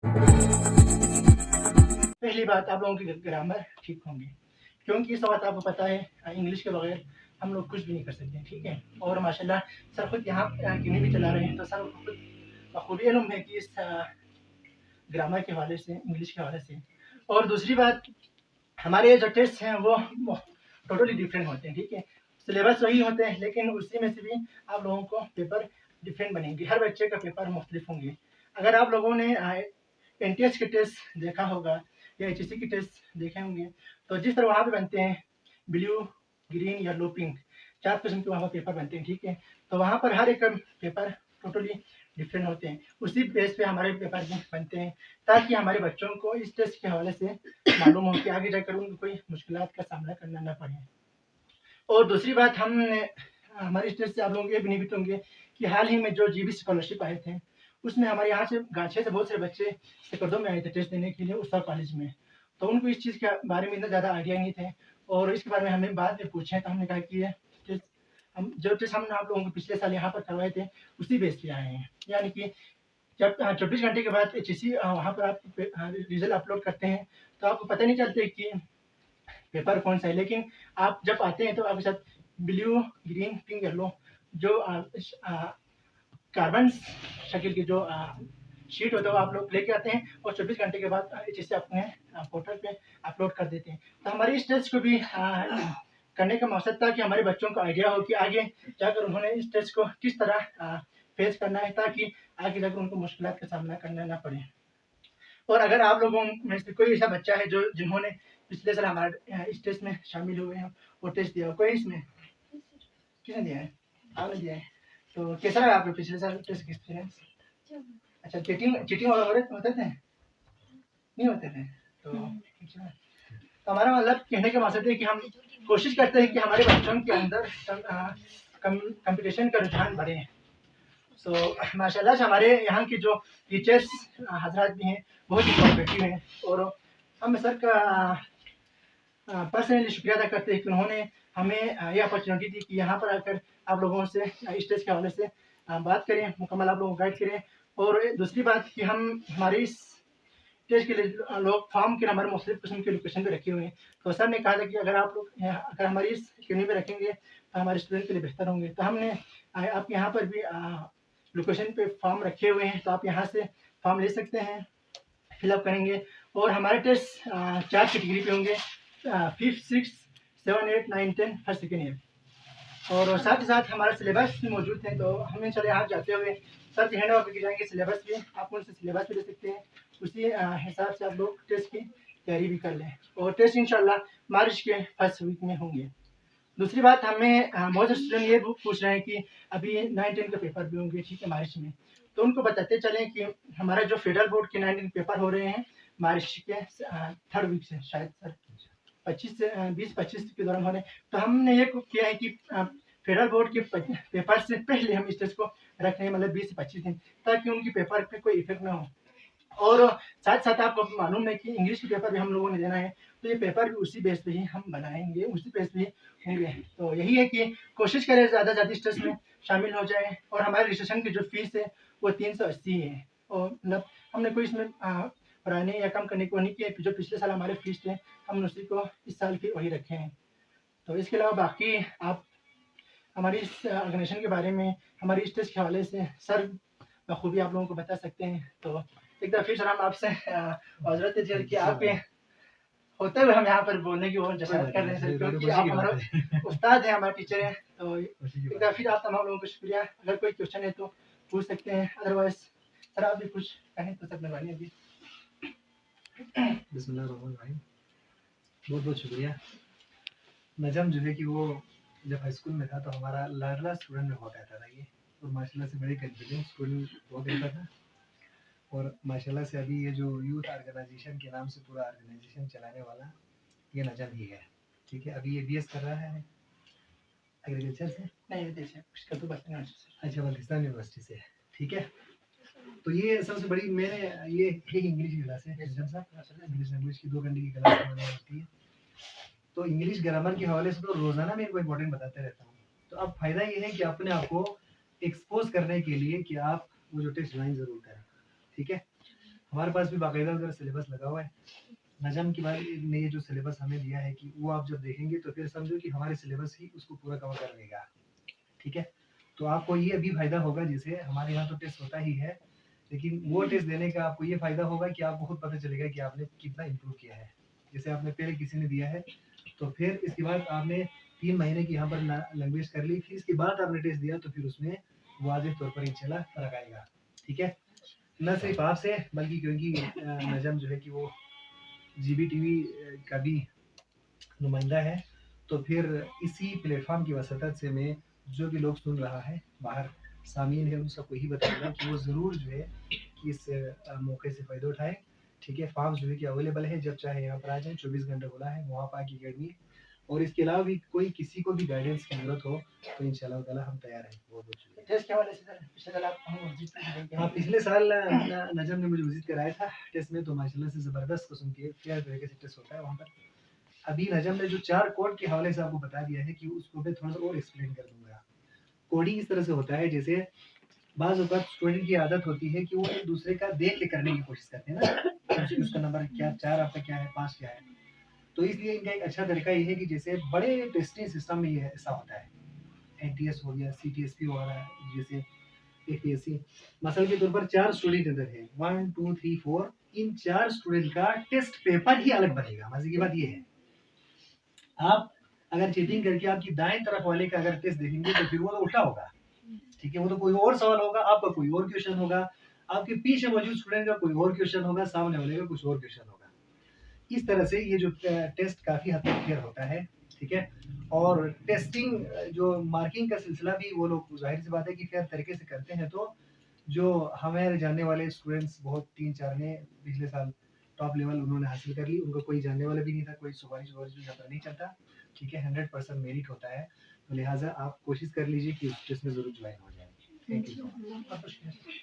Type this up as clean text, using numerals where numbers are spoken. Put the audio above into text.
पहली बात, आप लोगों की ग्रामर ठीक होंगे, क्योंकि इस बात आपको पता है इंग्लिश के बगैर हम लोग कुछ भी नहीं कर सकते, ठीक है। और माशाल्लाह सर खुद यहाँ क्लिनिक भी चला रहे हैं, तो सर खुद बखूबी इल्म है कि इस ग्रामर के हवाले से, इंग्लिश के हवाले से। और दूसरी बात, हमारे जो टेस्ट हैं वो टोटली डिफरेंट होते हैं, ठीक है। सिलेबस वही होते हैं, लेकिन उसी में से भी आप लोगों को पेपर डिफरेंट बनेंगे, हर बच्चे का पेपर मुख्तलिफ होंगे। अगर आप लोगों ने एनटीएस के टेस्ट देखा होगा या एचएससी के टेस्ट देखे होंगे, तो जिस तरह वहाँ पे बनते हैं ब्लू, ग्रीन, येलो, पिंक, 4 किस्म के वहाँ पर पेपर बनते हैं, ठीक है। तो वहाँ पर हर एक का पेपर टोटली डिफरेंट होते हैं, उसी बेस पे हमारे पेपर भी बनते हैं, ताकि हमारे बच्चों को इस टेस्ट के हवाले से मालूम हो कि आगे जाकर उनको कोई मुश्किलात का सामना करना ना पड़े। और दूसरी बात, हमने हमारे स्टेट से आप लोग ये बेनिफिट होंगे कि हाल ही में जो जीबी स्कॉलरशिप आए थे, उसमें हमारे यहाँ से गाछे से बहुत सारे बच्चे सिकरदो में आए थे टेस्ट देने के लिए उस्ताद कॉलेज में। तो उनको इस चीज़ के बारे में इतना ज़्यादा आइडिया नहीं थे, और इसके बारे में हमें बाद में पूछे, तो हमने कहा कि ये टेस्ट हम जो टेस्ट हमने आप लोगों को पिछले साल यहाँ पर करवाए थे उसी बेस पे आए हैं। यानी कि जब 24 घंटे के बाद एचएससी वहाँ पर आप रिजल्ट अपलोड करते हैं, तो आपको पता नहीं चलते कि पेपर कौन सा है, लेकिन आप जब आते हैं तो आपके साथ ब्लू, ग्रीन, पिंक, येलो जो कार्बन शक्ल की जो शीट होता है वो आप लोग लेके आते हैं, और 24 घंटे के बाद एचएससी अपने पोर्टल पे अपलोड कर देते हैं। तो हमारी इस टेस्ट को भी करने का मकसद था कि हमारे बच्चों को आइडिया हो कि आगे जाकर उन्होंने इस टेस्ट को किस तरह फेस करना है, ताकि आगे जाकर उनको मुश्किलात का सामना करना ना पड़े। और अगर आप लोगों में से कोई ऐसा बच्चा है जो जिन्होंने पिछले साल हमारे इस टेस्ट में शामिल हुए हैं और टेस्ट दिया, कोई इसमें किसने दिया है? आपने दिया है। तो कैसा रहा आपके पिछले साल टेस्ट एक्सपीरियंस? अच्छा, चीटिंग चीटिंग होते थे? नहीं होते थे? तो तो हमारा मतलब कहने का मकसद है कि हम कोशिश करते हैं कि हमारे बच्चों के अंदर कंपटीशन का रुझान बढ़े। तो माशाल्लाह से हमारे यहाँ की जो टीचर्स हजरात भी हैं बहुत ही कोऑपरेटिव हैं, और हम सर का पर्सनली शुक्रिया अदा करते हैं कि उन्होंने हमें ये अपॉर्चुनिटी दी कि यहाँ पर आकर आप लोगों से स्टेज के हवाले से बात करें, मुकम्मल आप लोगों को गाइड करें। और दूसरी बात कि हम हमारी इस स्टेज के लिए लोग फॉर्म के नंबर मुख्तलिफ किस्म के लोकेशन पे रखे हुए हैं, तो सर ने कहा था कि अगर आप लोग अगर हमारी इस अकेडमी में रखेंगे तो हमारे स्टूडेंट के लिए बेहतर होंगे। तो हमने आप यहाँ पर भी लोकेशन पे फॉर्म रखे हुए हैं, तो आप यहाँ से फॉर्म ले सकते हैं, फिलअप करेंगे। और हमारे टेस्ट 4 कैटेगरी पे होंगे, 5th, 6th, 7, 8, 9, 10, first, second year. और साथ ही साथ हमारा सिलेबस भी मौजूद है, तो हम चले यहाँ जाते हुए सर के हैंड ओवर जाएंगे सिलेबस भी, आप उनसे सिलेबस भी ले सकते हैं, उसी हिसाब से आप लोग टेस्ट की तैयारी भी कर लें। और टेस्ट इंशाल्लाह मार्च के फर्स्ट वीक में होंगे। दूसरी बात, हमें बहुत से स्टूडेंट ये पूछ रहे हैं कि अभी 9-10 के पेपर भी होंगे, ठीक है, मार्च में। तो उनको बताते चलें कि हमारा जो फेडरल बोर्ड के 9-10 पेपर हो रहे हैं मार्च के 3rd वीक से, शायद सर 25 से 20-25 के दौरान हो रहे हैं। तो हमने ये किया है कि फेडरल बोर्ड के पेपर से पहले हम इस टेस्ट को रख रहे हैं, मतलब 20 से 25 दिन, ताकि उनकी पेपर पे कोई इफेक्ट ना हो। और साथ साथ आपको मालूम है कि इंग्लिश के पेपर भी हम लोगों ने देना है, तो ये पेपर भी उसी बेस पे ही हम बनाएंगे, उसी बेस पे होंगे। तो यही है कि कोशिश करें ज़्यादा ज़्यादा इस टेस्ट में शामिल हो जाए। और हमारे रजिस्ट्रेशन की जो फीस है वो 380 है, और मतलब हमने कोई इसमें बढ़ाने या कम करने को नहीं किया, जो पिछले साल हमारे फीस थे हमने उसी को इस साल की वही रखे हैं। तो इसके अलावा बाकी आप हमारी इस ऑर्गेनाइजेशन के बारे में, हमारी इस टेस्ट के हवाले से सर बखूबी आप लोगों को बता सकते हैं। तो एक दफ़ा फिर सर हम आपसे माजरत है कि आप होते हुए हम यहाँ पर बोलने की और जसारत कर रहे हैं सर, क्योंकि आप हमारा उस्ताद हैं, हमारे टीचर हैं। तो एक दफ़ा फिर आप तमाम लोगों को शुक्रिया। अगर कोई क्वेश्चन है तो पूछ सकते हैं, अदरवाइज सर आप भी कुछ कहें तो सर मेहरबानी होगी। बिस्मिल्लाहिर्रहमानिर्रहीम। बहुत बहुत शुक्रिया। नजम जो है कि वो जब हाई स्कूल में था तो हमारा लाडला स्टूडेंट में हुआ करता था ये, और माशाल्लाह से बड़ी कॉन्फिडेंस स्टूडेंट हुआ करता था। और माशाल्लाह से अभी ये जो यूथ ऑर्गेनाइजेशन के नाम से पूरा ऑर्गेनाइजेशन चलाने वाला ये नजम ही है, ठीक है। अभी ये बीएस कर रहा है एग्रीकल्चर से, नहीं अच्छा पाकिस्तान यूनिवर्सिटी से, ठीक है। तो ये सबसे बड़ी मैंने ये एक इंग्लिश की क्लास है, इंग्लिश लैंग्वेज की 2 घंटे की क्लास मैंने होती है। तो इंग्लिश ग्रामर के हवाले से तो रोजाना मैं इनको इंपॉर्टेंट बताते रहता हूँ। तो अब फायदा ये है कि अपने आप को एक्सपोज करने के लिए कि आप वो जो टेस्ट लाइन जरूर करें, ठीक है। हमारे पास भी बाकायदा उधर सिलेबस लगा हुआ है। नजम की बात ने ये जो सिलेबस हमें दिया है कि वो आप जब देखेंगे तो फिर समझो कि हमारे सिलेबस ही उसको पूरा कवर कर लेगा। ठीक है, तो आपको ये अभी फायदा होगा, जैसे हमारे यहाँ तो टेस्ट होता ही है, लेकिन वो टेस्ट देने का आपको ये फायदा होगा कि आपको खुद पता चलेगा कि आपने कितना इम्प्रूव किया है। जैसे आपने पहले किसी ने दिया है तो फिर इसके बाद आपने 3 महीने की यहाँ पर लैंग्वेज कर ली, फिर इसके बाद आपने टेस्ट दिया तो फिर उसमें वाज़ेह तौर पर इंशाल्लाह फर्क आएगा। ठीक है, न सिर्फ आपसे बल्कि क्योंकि नजम जो है कि वो GBTV का भी नुमाइंदा है, तो फिर इसी प्लेटफॉर्म की वसअत से मैं जो भी लोग सुन रहा है बाहर सामीन है उन सबको यही बताऊंगा कि वो ज़रूर जो है कि इस मौके से फ़ायदा उठाएं। ठीक है, फॉर्म जो है कि अवेलेबल है, जब चाहे यहाँ पर आ जाएं, 24 घंटे खुला है मुआफ़ा की अकेडमी। और इसके अलावा भी कोई किसी को भी गाइडेंस की ज़रूरत हो तो इंशाल्लाह ताला हम तैयार हैं। बहुत बहुत शुक्रिया। टेस्ट के हवाले से सर पिछले साल आप हम विजिट पे गए हाँ, थे। पिछले साल नजम ने मुझे विजिट कराया था टेस्ट में, तो माशाल्लाह से ज़बरदस्त किस्म के फेयर तरीके से टेस्ट होता है वहाँ पर। अभी नजम ने जो 4 कोड के हवाले से आपको बता दिया है कि उसको मैं थोड़ा सा और एक्सप्लेन कर दूंगा। कोडिंग इस तरह से होता है, जैसे बाज़ औक़ात स्टूडेंट की आदत होती है कि वो एक दूसरे का देख के करने की कोशिश करते हैं ना, उसका नंबर क्या 4 आपका क्या है 5 क्या है। तो इसलिए इनका एक अच्छा तरीका ये है कि जैसे बड़े टेस्टिंग सिस्टम में ये ऐसा होता है, NTS हो गया, CTSP हो रहा है, जैसे APSC, मसल के तौर पर 4 स्टूडेंट अंदर है, 1 2 3 4, इन 4 स्टूडेंट का टेस्ट पेपर ही अलग बनेगा। मजे की बात ये है, आप अगर चीटिंग करके आपकी दाएं तरफ वाले का अगर टेस्ट देखेंगे तो फिर वो तो उल्टा होगा। ठीक है, वो तो कोई और सवाल होगा, आपका कोई और क्वेश्चन होगा, आपके पीछे मौजूद स्टूडेंट का कोई और क्वेश्चन होगा, सामने वाले का कुछ और क्वेश्चन होगा। इस तरह से ये जो टेस्ट काफ़ी हद तक फेयर होता है। ठीक है, और टेस्टिंग जो मार्किंग का सिलसिला भी वो लोग जाहिर सी बात है कि फेयर तरीके से करते हैं। तो जो हमारे जानने वाले स्टूडेंट्स बहुत 3-4 ने पिछले साल टॉप लेवल उन्होंने हासिल कर ली, उनका कोई जानने वाला भी नहीं था, कोई सिफारिश वफारिश भी यहाँ पर नहीं चलता। ठीक है, 100% मेरिट होता है, तो लिहाजा आप कोशिश कर लीजिए कि उस टेस्ट में ज़रूर ज्वाइन हो जाए। Thank you so much.